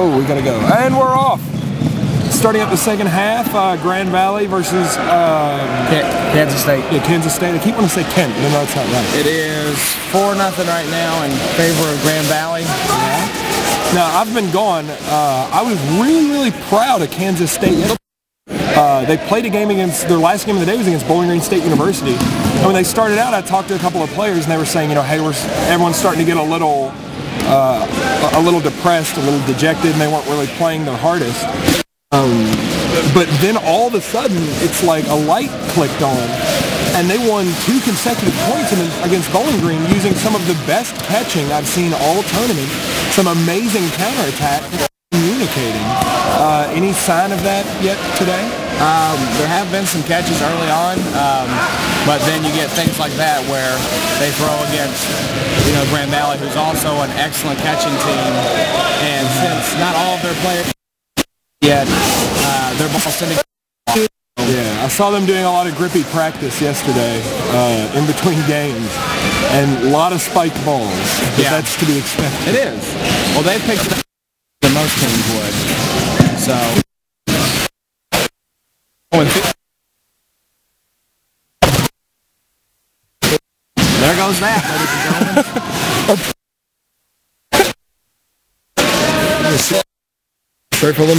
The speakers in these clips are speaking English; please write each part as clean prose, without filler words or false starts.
Oh, we gotta go. And we're off. Starting up the second half, Grand Valley versus Kansas State. Yeah, Kansas State. I keep wanting to say Kent, but no, that's not right. It is 4-0 right now in favor of Grand Valley. Yeah. Now, I've been gone. I was really proud of Kansas State. They played a game against, their last game of the day was against Bowling Green State University. And when they started out, I talked to a couple of players, and they were saying, you know, hey, everyone's starting to get a little depressed, a little dejected, and they weren't really playing their hardest. But then all of a sudden, it's like a light clicked on, and they won 2 consecutive points against Bowling Green using some of the best catching I've seen all tournament. Some amazing counterattack, communicating. Any sign of that yet today? There have been some catches early on, but then you get things like that where they throw against, you know, Grand Valley, who's also an excellent catching team, and since not all of their players yet, their balls tend to. Yeah, I saw them doing a lot of grippy practice yesterday in between games, and a lot of spiked balls. But yeah, that's to be expected. It is. Well, they picked it up than most teams would. So. There goes that, ladies and gentlemen. Sorry for them.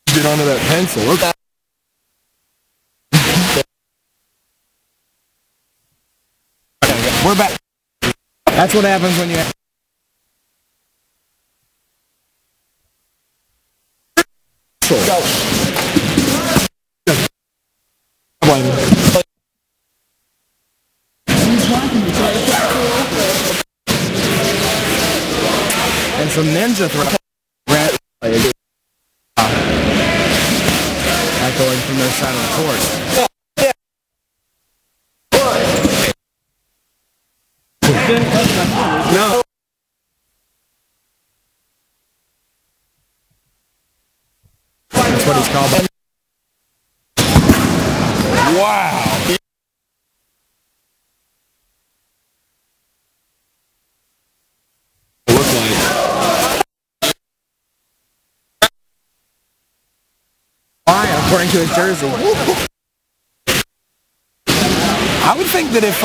Get onto that pencil. Okay. We're back. That's what happens when you have go. And some ninja throw. Echoing from their side of the court. No. That's what he's called. Wow. Look like. Why? According to his jersey. I would think that if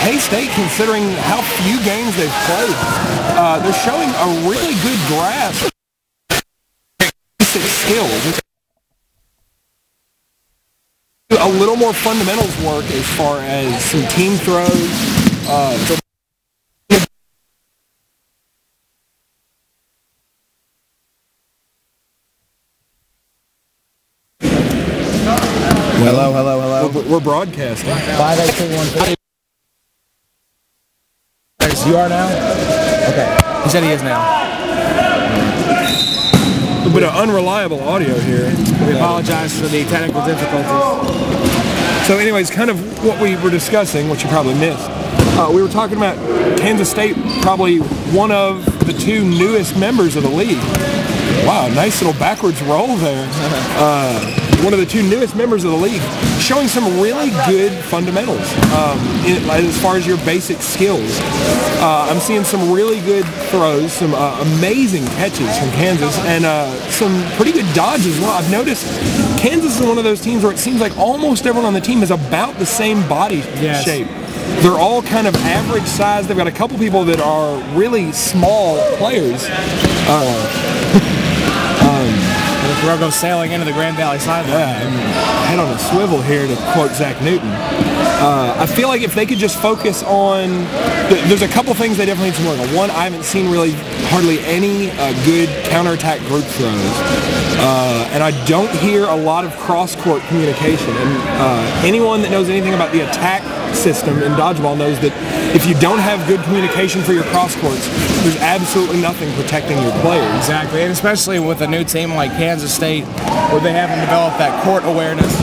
K-State, considering how few games they've played, they're showing a really good grasp of basic skills. A little more fundamentals work as far as some team throws. Hello. We're broadcasting. 582-1. You are now? Okay. He said he is now. A bit of unreliable audio here. We apologize for the technical difficulties. So anyways, kind of what we were discussing, what you probably missed. We were talking about Kansas State, probably one of the 2 newest members of the league. Wow, nice little backwards roll there. One of the 2 newest members of the league, showing some really good fundamentals as far as your basic skills. I'm seeing some really good throws, some amazing catches from Kansas, and some pretty good dodge as well. I've noticed Kansas is one of those teams where it seems like almost everyone on the team is about the same body shape. They're all kind of average size. They've got a couple people that are really small players. The throw goes sailing into the Grand Valley sideline. Yeah, and head on a swivel here, to quote Zach Newton. I feel like if they could just focus on, there's a couple things they definitely need to work on. One, I haven't seen really hardly any good counterattack group throws, and I don't hear a lot of cross-court communication. And anyone that knows anything about the attack system in dodgeball knows that if you don't have good communication for your cross courts, there's absolutely nothing protecting your players. Exactly, and especially with a new team like Kansas State, where they haven't developed that court awareness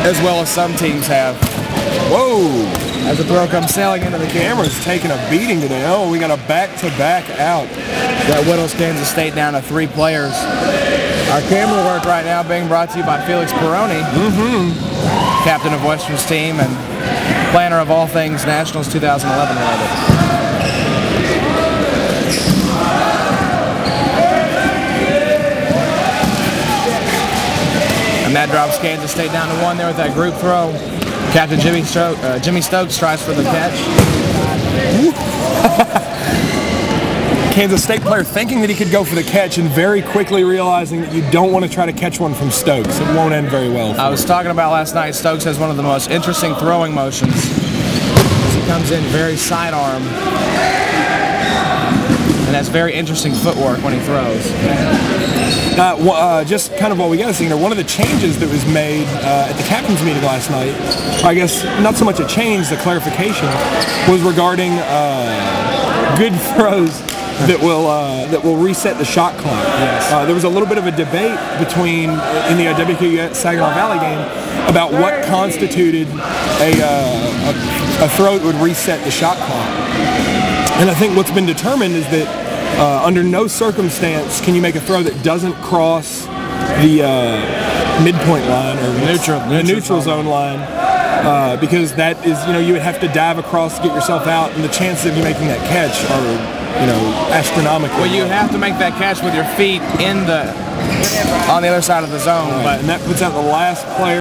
as well as some teams have. Whoa! As the throw comes sailing into the camera's taking a beating today. Oh, we got a back-to-back out. That whittles Kansas State down to 3 players. Our camera work right now being brought to you by Felix Peroni, captain of Western's team and planner of all things Nationals 2011 related. And that drops Kansas State down to 1 there with that group throw. Captain Jimmy Stokes tries for the catch. Kansas State player thinking that he could go for the catch and very quickly realizing that you don't want to try to catch one from Stokes. It won't end very well for I was talking about last night, Stokes has one of the most interesting throwing motions. He comes in very sidearm and has very interesting footwork when he throws. Just kind of what we got to see, one of the changes that was made at the captain's meeting last night, I guess not so much a change, the clarification, was regarding good throws that will reset the shot clock. Yes. There was a little bit of a debate between in the WKU Saginaw Valley game about what constituted a throw that would reset the shot clock. And I think what's been determined is that under no circumstance can you make a throw that doesn't cross the midpoint line or neutral zone line. Because that is, you would have to dive across to get yourself out, and the chances of you making that catch are, astronomical. Well, you have to make that catch with your feet on the other side of the zone, and that puts out the last player.